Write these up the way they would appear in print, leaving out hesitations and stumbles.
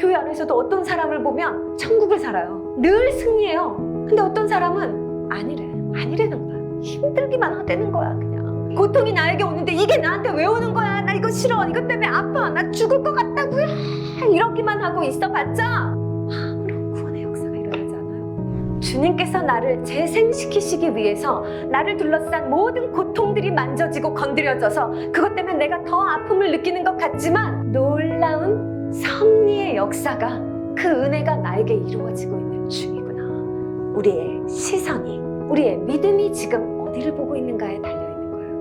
교회 안에서도 어떤 사람을 보면 천국을 살아요. 늘 승리해요. 근데 어떤 사람은 아니라는 거야. 힘들기만 하다는 거야. 그냥 고통이 나에게 오는데 이게 나한테 왜 오는 거야? 나 이거 싫어. 이것 때문에 아파. 나 죽을 것 같다고요. 이러기만 하고 있어봤자 아무런 구원의 역사가 일어나지 않아요. 주님께서 나를 재생시키시기 위해서 나를 둘러싼 모든 고통들이 만져지고 건드려져서 그것 때문에 내가 더 아픔을 느끼는 것 같지만 놀라운 섭리의 역사가 그 은혜가 나에게 이루어지고 있는 중이구나. 우리의 시선이, 우리의 믿음이 지금 어디를 보고 있는가에 달려있는 거예요.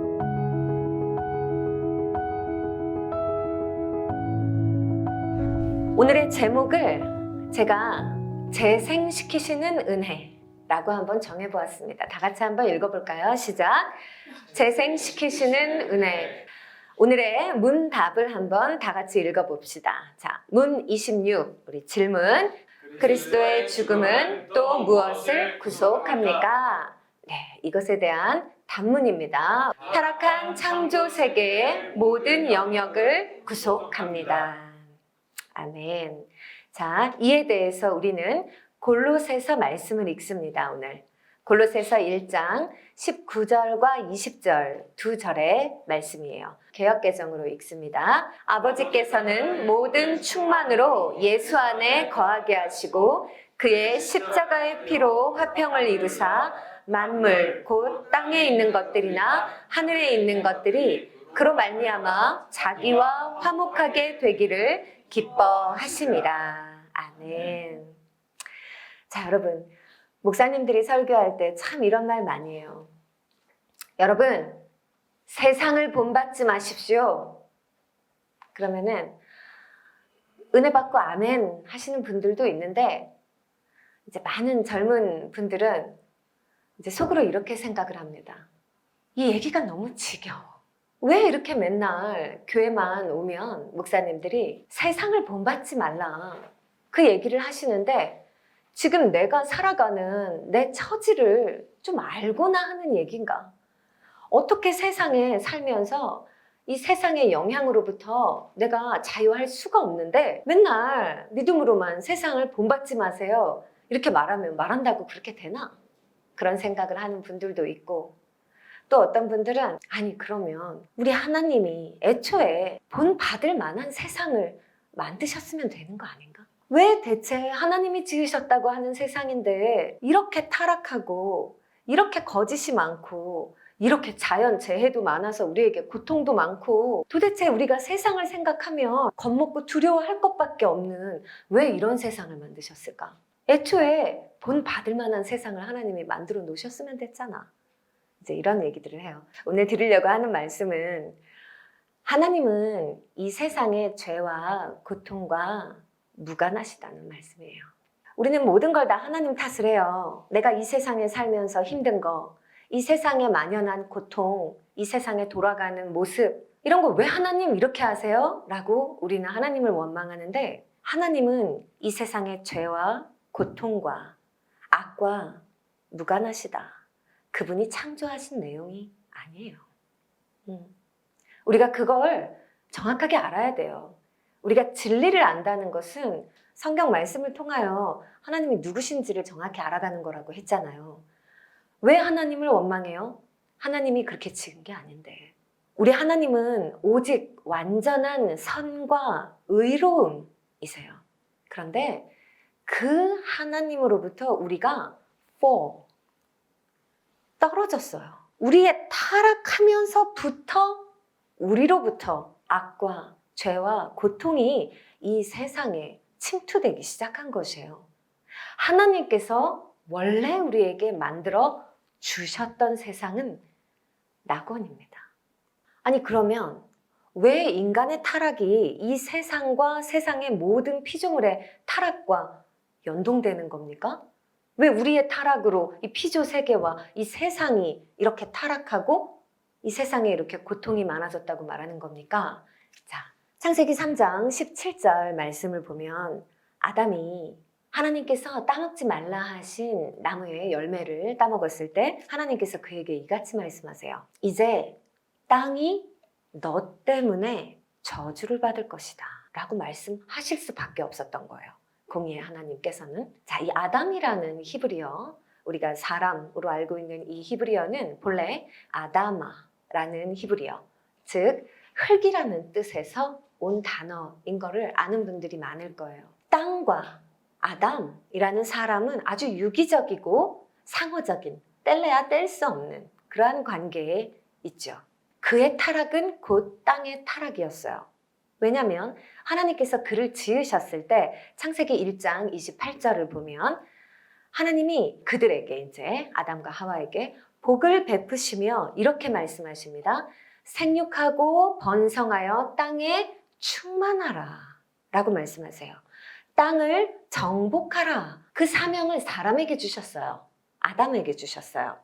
오늘의 제목을 제가 재생시키시는 은혜라고 한번 정해보았습니다. 다 같이 한번 읽어볼까요? 시작. 재생시키시는 은혜. 오늘의 문답을 한번 다 같이 읽어봅시다. 자, 문 26, 우리 질문. 그리스도의 죽음은 또 무엇을 구속합니까? 네, 이것에 대한 답문입니다. 타락한 창조 세계의 모든 영역을 구속합니다. 아멘. 자, 이에 대해서 우리는 골로새서 말씀을 읽습니다, 오늘. 골로새서 1장 19절과 20절 두 절의 말씀이에요. 개역개정으로 읽습니다. 아버지께서는 모든 충만으로 예수 안에 거하게 하시고 그의 십자가의 피로 화평을 이루사 만물 곧 땅에 있는 것들이나 하늘에 있는 것들이 그로 말미암아 자기와 화목하게 되기를 기뻐하심이라. 아멘. 자, 여러분, 목사님들이 설교할 때 참 이런 말 많이 해요. 여러분, 세상을 본받지 마십시오. 그러면은 은혜 받고 아멘 하시는 분들도 있는데 이제 많은 젊은 분들은 이제 속으로 이렇게 생각을 합니다. 이 얘기가 너무 지겨워. 왜 이렇게 맨날 교회만 오면 목사님들이 세상을 본받지 말라 그 얘기를 하시는데 지금 내가 살아가는 내 처지를 좀 알고나 하는 얘기인가? 어떻게 세상에 살면서 이 세상의 영향으로부터 내가 자유할 수가 없는데 맨날 믿음으로만 세상을 본받지 마세요. 이렇게 말하면 말한다고 그렇게 되나? 그런 생각을 하는 분들도 있고 또 어떤 분들은 아니 그러면 우리 하나님이 애초에 본받을 만한 세상을 만드셨으면 되는 거 아닌가? 왜 대체 하나님이 지으셨다고 하는 세상인데 이렇게 타락하고 이렇게 거짓이 많고 이렇게 자연재해도 많아서 우리에게 고통도 많고 도대체 우리가 세상을 생각하면 겁먹고 두려워할 것밖에 없는 왜 이런 세상을 만드셨을까? 애초에 본받을 만한 세상을 하나님이 만들어 놓으셨으면 됐잖아. 이제 이런 얘기들을 해요. 오늘 드리려고 하는 말씀은 하나님은 이 세상의 죄와 고통과 무관하시다는 말씀이에요. 우리는 모든 걸 다 하나님 탓을 해요. 내가 이 세상에 살면서 힘든 거, 이 세상에 만연한 고통, 이 세상에 돌아가는 모습 이런 거 왜 하나님 이렇게 하세요? 라고 우리는 하나님을 원망하는데 하나님은 이 세상의 죄와 고통과 악과 무관하시다. 그분이 창조하신 내용이 아니에요. 우리가 그걸 정확하게 알아야 돼요. 우리가 진리를 안다는 것은 성경 말씀을 통하여 하나님이 누구신지를 정확히 알아가는 거라고 했잖아요. 왜 하나님을 원망해요? 하나님이 그렇게 지은 게 아닌데. 우리 하나님은 오직 완전한 선과 의로움이세요. 그런데 그 하나님으로부터 우리가 떨어졌어요. 우리의 타락하면서부터 우리로부터 악과 죄와 고통이 이 세상에 침투되기 시작한 것이에요. 하나님께서 원래 우리에게 만들어 주셨던 세상은 낙원입니다. 아니 그러면 왜 인간의 타락이 이 세상과 세상의 모든 피조물의 타락과 연동되는 겁니까? 왜 우리의 타락으로 이 피조 세계와 이 세상이 이렇게 타락하고 이 세상에 이렇게 고통이 많아졌다고 말하는 겁니까? 자, 창세기 3장 17절 말씀을 보면 아담이 하나님께서 따먹지 말라 하신 나무의 열매를 따먹었을 때 하나님께서 그에게 이같이 말씀하세요. 이제 땅이 너 때문에 저주를 받을 것이다. 라고 말씀하실 수밖에 없었던 거예요. 공의의 하나님께서는. 자, 이 아담이라는 히브리어, 우리가 사람으로 알고 있는 이 히브리어는 본래 아다마라는 히브리어, 즉 흙이라는 뜻에서 온 단어인 거를 아는 분들이 많을 거예요. 땅과 아담이라는 사람은 아주 유기적이고 상호적인, 뗄래야 뗄 수 없는 그러한 관계에 있죠. 그의 타락은 곧 땅의 타락이었어요. 왜냐하면 하나님께서 그를 지으셨을 때 창세기 1장 28절을 보면 하나님이 그들에게, 이제 아담과 하와에게 복을 베푸시며 이렇게 말씀하십니다. 생육하고 번성하여 땅에 충만하라 라고 말씀하세요. 땅을 정복하라. 그 사명을 사람에게 주셨어요. 아담에게 주셨어요.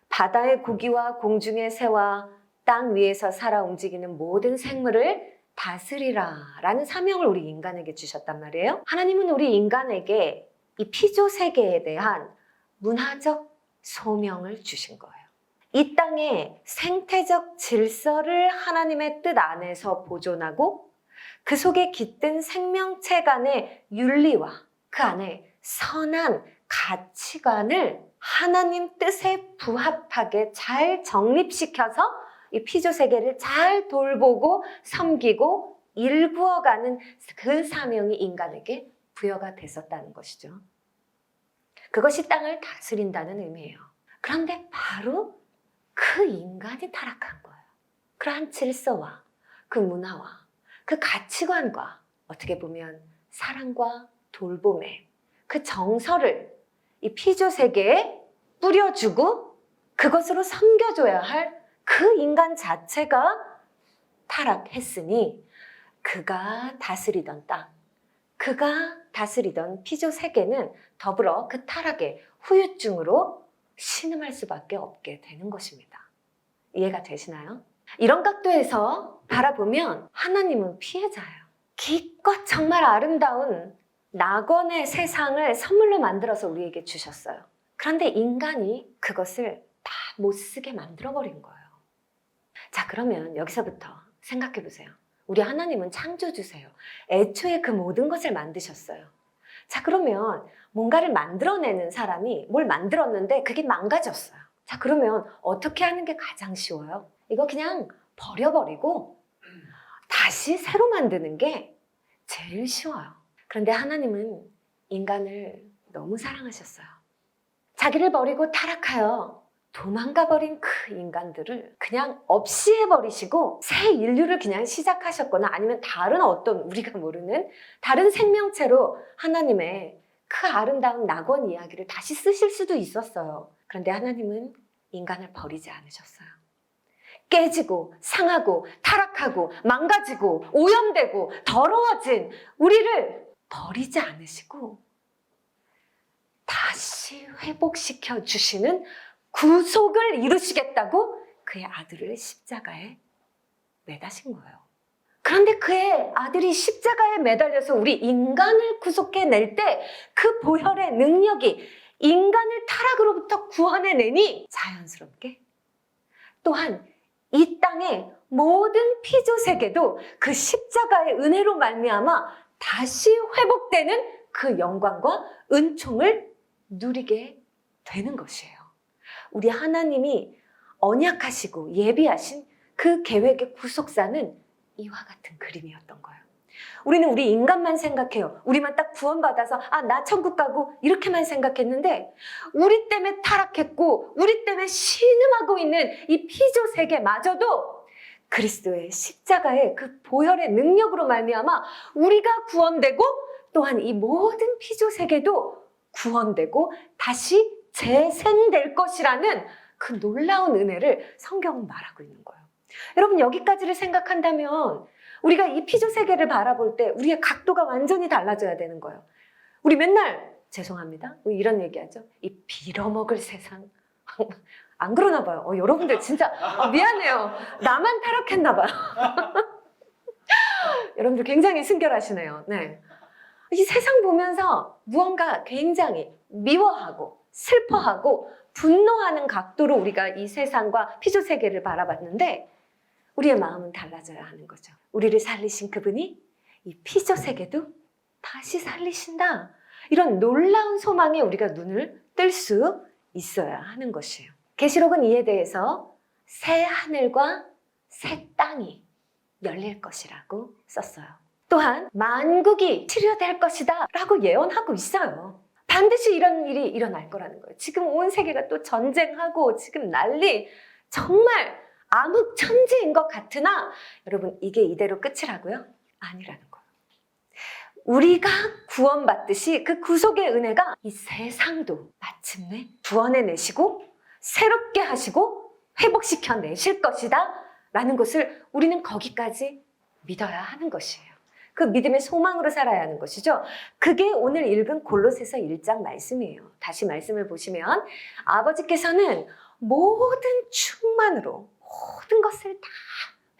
바다의 고기와 공중의 새와 땅 위에서 살아 움직이는 모든 생물을 다스리라 라는 사명을 우리 인간에게 주셨단 말이에요. 하나님은 우리 인간에게 이 피조 세계에 대한 문화적 소명을 주신 거예요. 이 땅의 생태적 질서를 하나님의 뜻 안에서 보존하고 그 속에 깃든 생명체 간의 윤리와 그 안에 선한 가치관을 하나님 뜻에 부합하게 잘 정립시켜서 이 피조 세계를 잘 돌보고 섬기고 일구어가는 그 사명이 인간에게 부여가 됐었다는 것이죠. 그것이 땅을 다스린다는 의미예요. 그런데 바로 그 인간이 타락한 거예요. 그러한 질서와 그 문화와 그 가치관과 어떻게 보면 사랑과 돌봄의 그 정서를 이 피조 세계에 뿌려주고 그것으로 섬겨줘야 할 그 인간 자체가 타락했으니 그가 다스리던 땅, 그가 다스리던 피조 세계는 더불어 그 타락의 후유증으로 신음할 수밖에 없게 되는 것입니다. 이해가 되시나요? 이런 각도에서 바라보면 하나님은 피해자예요. 기껏 정말 아름다운 낙원의 세상을 선물로 만들어서 우리에게 주셨어요. 그런데 인간이 그것을 다 못쓰게 만들어버린 거예요. 자, 그러면 여기서부터 생각해 보세요. 우리 하나님은 창조주세요. 애초에 그 모든 것을 만드셨어요. 자, 그러면 뭔가를 만들어내는 사람이 뭘 만들었는데 그게 망가졌어요. 자, 그러면 어떻게 하는 게 가장 쉬워요? 이거 그냥 버려버리고 다시 새로 만드는 게 제일 쉬워요. 그런데 하나님은 인간을 너무 사랑하셨어요. 자기를 버리고 타락하여 도망가버린 그 인간들을 그냥 없이 해버리시고 새 인류를 그냥 시작하셨거나 아니면 다른 어떤 우리가 모르는 다른 생명체로 하나님의 그 아름다운 낙원 이야기를 다시 쓰실 수도 있었어요. 그런데 하나님은 인간을 버리지 않으셨어요. 깨지고 상하고 타락하고 망가지고 오염되고 더러워진 우리를 버리지 않으시고 다시 회복시켜 주시는 구속을 이루시겠다고 그의 아들을 십자가에 매다신 거예요. 그런데 그의 아들이 십자가에 매달려서 우리 인간을 구속해낼 때 그 보혈의 능력이 인간을 타락으로부터 구원해내니 자연스럽게 또한 이 땅의 모든 피조 세계도 그 십자가의 은혜로 말미암아 다시 회복되는 그 영광과 은총을 누리게 되는 것이에요. 우리 하나님이 언약하시고 예비하신 그 계획의 구속사는 이와 같은 그림이었던 거예요. 우리는 우리 인간만 생각해요. 우리만 딱 구원받아서 나 천국 가고 이렇게만 생각했는데 우리 때문에 타락했고 우리 때문에 신음하고 있는 이 피조 세계마저도 그리스도의 십자가의 그 보혈의 능력으로 말미암아 우리가 구원되고 또한 이 모든 피조 세계도 구원되고 다시 재생될 것이라는 그 놀라운 은혜를 성경은 말하고 있는 거예요. 여러분, 여기까지를 생각한다면 우리가 이 피조 세계를 바라볼 때 우리의 각도가 완전히 달라져야 되는 거예요. 우리 맨날 죄송합니다. 이런 얘기하죠. 이 빌어먹을 세상. 안 그러나 봐요. 여러분들 진짜 미안해요. 나만 타락했나 봐요. 여러분들 굉장히 순결하시네요. 네. 이 세상 보면서 무언가 굉장히 미워하고 슬퍼하고 분노하는 각도로 우리가 이 세상과 피조 세계를 바라봤는데 우리의 마음은 달라져야 하는 거죠. 우리를 살리신 그분이 이 피조 세계도 다시 살리신다. 이런 놀라운 소망에 우리가 눈을 뜰 수 있어야 하는 것이에요. 계시록은 이에 대해서 새 하늘과 새 땅이 열릴 것이라고 썼어요. 또한 만국이 치료될 것이다 라고 예언하고 있어요. 반드시 이런 일이 일어날 거라는 거예요. 지금 온 세계가 또 전쟁하고 지금 난리, 정말 암흑천지인 것 같으나 여러분, 이게 이대로 끝이라고요? 아니라는 거예요. 우리가 구원받듯이 그 구속의 은혜가 이 세상도 마침내 구원해내시고 새롭게 하시고 회복시켜 내실 것이다 라는 것을 우리는 거기까지 믿어야 하는 것이에요. 그 믿음의 소망으로 살아야 하는 것이죠. 그게 오늘 읽은 골로새서 1장 말씀이에요. 다시 말씀을 보시면 아버지께서는 모든 충만으로 모든 것을 다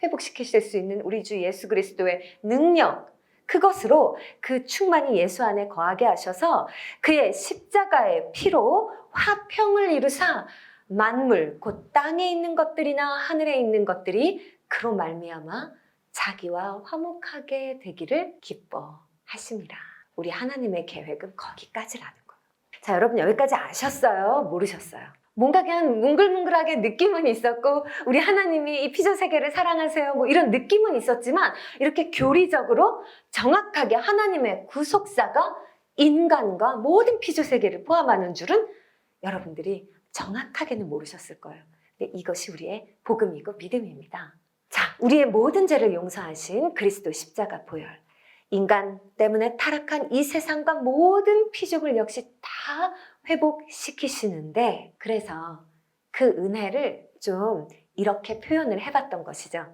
회복시키실 수 있는 우리 주 예수 그리스도의 능력, 그것으로 그 충만이 예수 안에 거하게 하셔서 그의 십자가의 피로 화평을 이루사 만물, 곧 땅에 있는 것들이나 하늘에 있는 것들이 그로 말미암아 자기와 화목하게 되기를 기뻐하십니다. 우리 하나님의 계획은 거기까지라는 거예요. 자, 여러분 여기까지 아셨어요? 모르셨어요? 뭔가 그냥 뭉글뭉글하게 느낌은 있었고 우리 하나님이 이 피조 세계를 사랑하세요 뭐 이런 느낌은 있었지만 이렇게 교리적으로 정확하게 하나님의 구속사가 인간과 모든 피조 세계를 포함하는 줄은 여러분들이 정확하게는 모르셨을 거예요. 근데 이것이 우리의 복음이고 믿음입니다. 자, 우리의 모든 죄를 용서하신 그리스도 십자가 보혈, 인간 때문에 타락한 이 세상과 모든 피조물 역시 다 회복시키시는데, 그래서 그 은혜를 좀 이렇게 표현을 해봤던 것이죠.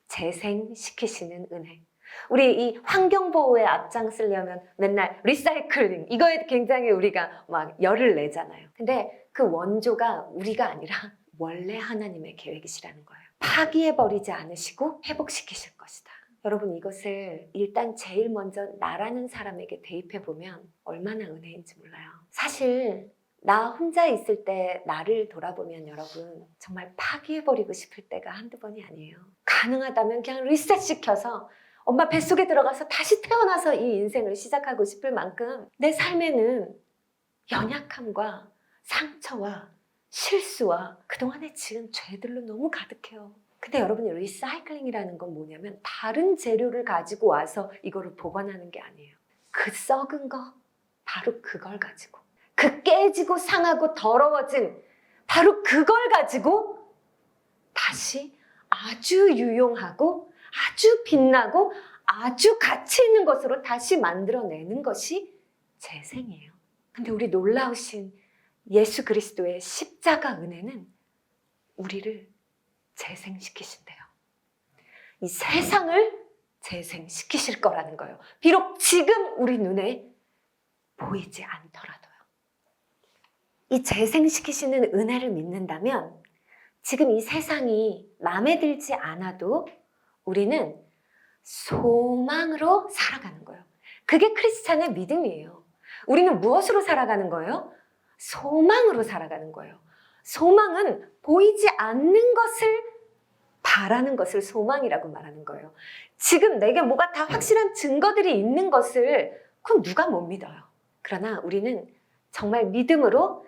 재생시키시는 은혜. 우리 이 환경보호에 앞장서려면 맨날 리사이클링, 이거에 굉장히 우리가 막 열을 내잖아요. 근데 그 원조가 우리가 아니라 원래 하나님의 계획이시라는 거예요. 파기해버리지 않으시고 회복시키실 것이다. 여러분, 이것을 일단 제일 먼저 나라는 사람에게 대입해보면 얼마나 은혜인지 몰라요. 사실 나 혼자 있을 때 나를 돌아보면 여러분 정말 파기해버리고 싶을 때가 한두 번이 아니에요. 가능하다면 그냥 리셋시켜서 엄마 뱃속에 들어가서 다시 태어나서 이 인생을 시작하고 싶을 만큼 내 삶에는 연약함과 상처와 실수와 그동안에 지은 죄들로 너무 가득해요. 근데 여러분이 리사이클링이라는 건 뭐냐면 다른 재료를 가지고 와서 이거를 보관하는 게 아니에요. 그 썩은 거, 바로 그걸 가지고, 그 깨지고 상하고 더러워진 바로 그걸 가지고 다시 아주 유용하고 아주 빛나고 아주 가치 있는 것으로 다시 만들어내는 것이 재생이에요. 근데 우리 놀라우신 예수 그리스도의 십자가 은혜는 우리를 재생시키신대요. 이 세상을 재생시키실 거라는 거예요. 비록 지금 우리 눈에 보이지 않더라도요. 이 재생시키시는 은혜를 믿는다면 지금 이 세상이 마음에 들지 않아도 우리는 소망으로 살아가는 거예요. 그게 크리스찬의 믿음이에요. 우리는 무엇으로 살아가는 거예요? 소망으로 살아가는 거예요. 소망은 보이지 않는 것을 바라는 것을 소망이라고 말하는 거예요. 지금 내게 뭐가 다 확실한 증거들이 있는 것을 그건 누가 못 믿어요. 그러나 우리는 정말 믿음으로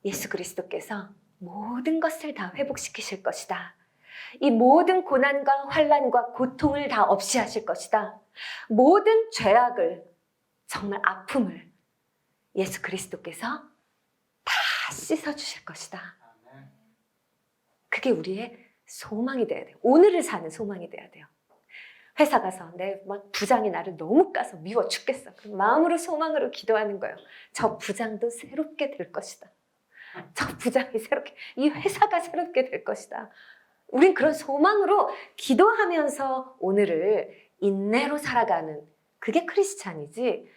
예수 그리스도께서 모든 것을 다 회복시키실 것이다. 이 모든 고난과 환난과 고통을 다 없이 하실 것이다. 모든 죄악을, 정말 아픔을 예수 그리스도께서 다 씻어주실 것이다. 그게 우리의 소망이 돼야 돼요. 오늘을 사는 소망이 돼야 돼요. 회사 가서 내 막 부장이 나를 너무 까서 미워 죽겠어. 그럼 마음으로 소망으로 기도하는 거예요. 저 부장도 새롭게 될 것이다. 저 부장이 새롭게, 이 회사가 새롭게 될 것이다. 우린 그런 소망으로 기도하면서 오늘을 인내로 살아가는, 그게 크리스찬이지.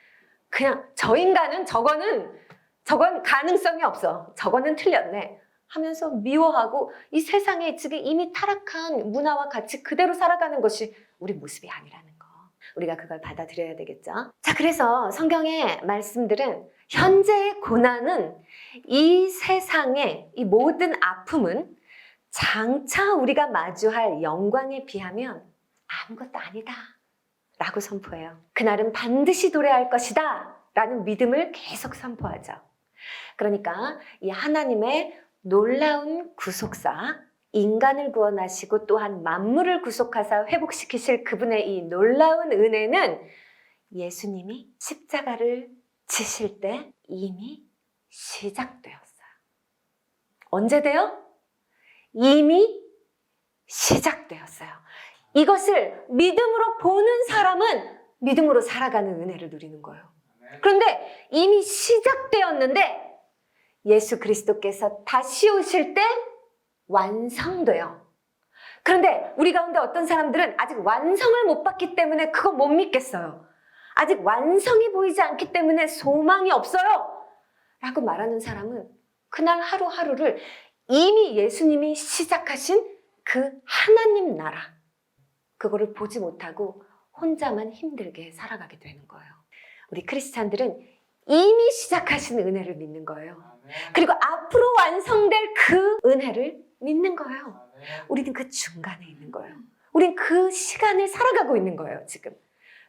그냥 저 인간은 저건 가능성이 없어. 저거는 틀렸네 하면서 미워하고 이 세상에 지금 이미 타락한 문화와 가치 그대로 살아가는 것이 우리 모습이 아니라는 거. 우리가 그걸 받아들여야 되겠죠. 자, 그래서 성경의 말씀들은 현재의 고난은, 이 세상의 이 모든 아픔은 장차 우리가 마주할 영광에 비하면 아무것도 아니다 라고 선포해요. 그날은 반드시 도래할 것이다 라는 믿음을 계속 선포하죠. 그러니까 이 하나님의 놀라운 구속사, 인간을 구원하시고 또한 만물을 구속하사 회복시키실 그분의 이 놀라운 은혜는 예수님이 십자가를 지실 때 이미 시작되었어요. 언제 돼요? 이미 시작되었어요. 이것을 믿음으로 보는 사람은 믿음으로 살아가는 은혜를 누리는 거예요. 그런데 이미 시작되었는데 예수 그리스도께서 다시 오실 때 완성돼요. 그런데 우리 가운데 어떤 사람들은 아직 완성을 못 봤기 때문에 그거 못 믿겠어요. 아직 완성이 보이지 않기 때문에 소망이 없어요. 라고 말하는 사람은 그날 하루하루를 이미 예수님이 시작하신 그 하나님 나라, 그거를 보지 못하고 혼자만 힘들게 살아가게 되는 거예요. 우리 크리스찬들은 이미 시작하신 은혜를 믿는 거예요. 그리고 앞으로 완성될 그 은혜를 믿는 거예요. 우리는 그 중간에 있는 거예요. 우린 그 시간을 살아가고 있는 거예요, 지금.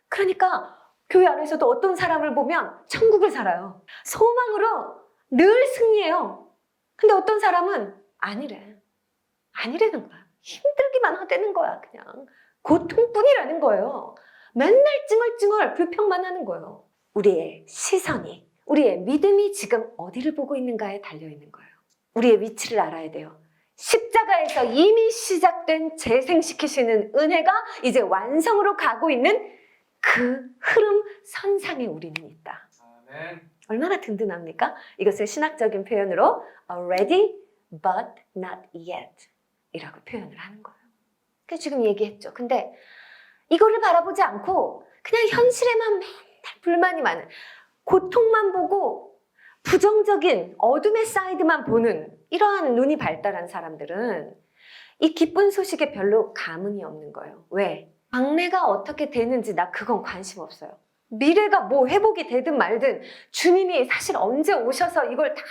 그러니까 교회 안에서도 어떤 사람을 보면 천국을 살아요. 소망으로 늘 승리해요. 근데 어떤 사람은 아니래. 아니라는 거야. 힘들기만 하다는 거야, 그냥. 고통뿐이라는 거예요. 맨날 찡얼찡얼 불평만 하는 거예요. 우리의 시선이, 우리의 믿음이 지금 어디를 보고 있는가에 달려있는 거예요. 우리의 위치를 알아야 돼요. 십자가에서 이미 시작된 재생시키시는 은혜가 이제 완성으로 가고 있는 그 흐름 선상에 우리는 있다. 아멘. 얼마나 든든합니까? 이것을 신학적인 표현으로 ready but not yet 이라고 표현을 하는 거예요. 그래서 지금 얘기했죠. 근데 이거를 바라보지 않고 그냥 현실에만 맨날 불만이 많은, 고통만 보고 부정적인 어둠의 사이드만 보는 이러한 눈이 발달한 사람들은 이 기쁜 소식에 별로 감흥이 없는 거예요. 왜? 장래가 어떻게 되는지 나 그건 관심 없어요. 미래가 뭐 회복이 되든 말든 주님이 사실 언제 오셔서 이걸 다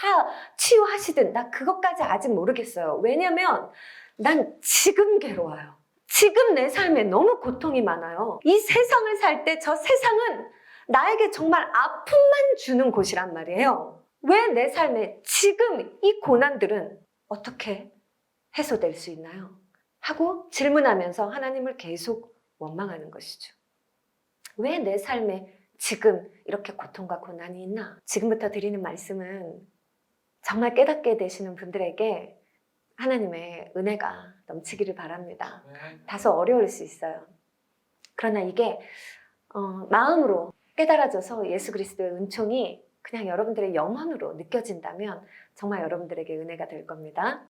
치유하시든 나 그것까지 아직 모르겠어요. 왜냐면 난 지금 괴로워요. 지금 내 삶에 너무 고통이 많아요. 이 세상을 살 때 저 세상은 나에게 정말 아픔만 주는 곳이란 말이에요. 왜 내 삶에 지금 이 고난들은 어떻게 해소될 수 있나요? 하고 질문하면서 하나님을 계속 원망하는 것이죠. 왜 내 삶에 지금 이렇게 고통과 고난이 있나? 지금부터 드리는 말씀은 정말 깨닫게 되시는 분들에게 하나님의 은혜가 넘치기를 바랍니다. 다소 어려울 수 있어요. 그러나 이게 마음으로 깨달아져서 예수 그리스도의 은총이 그냥 여러분들의 영혼으로 느껴진다면 정말 여러분들에게 은혜가 될 겁니다.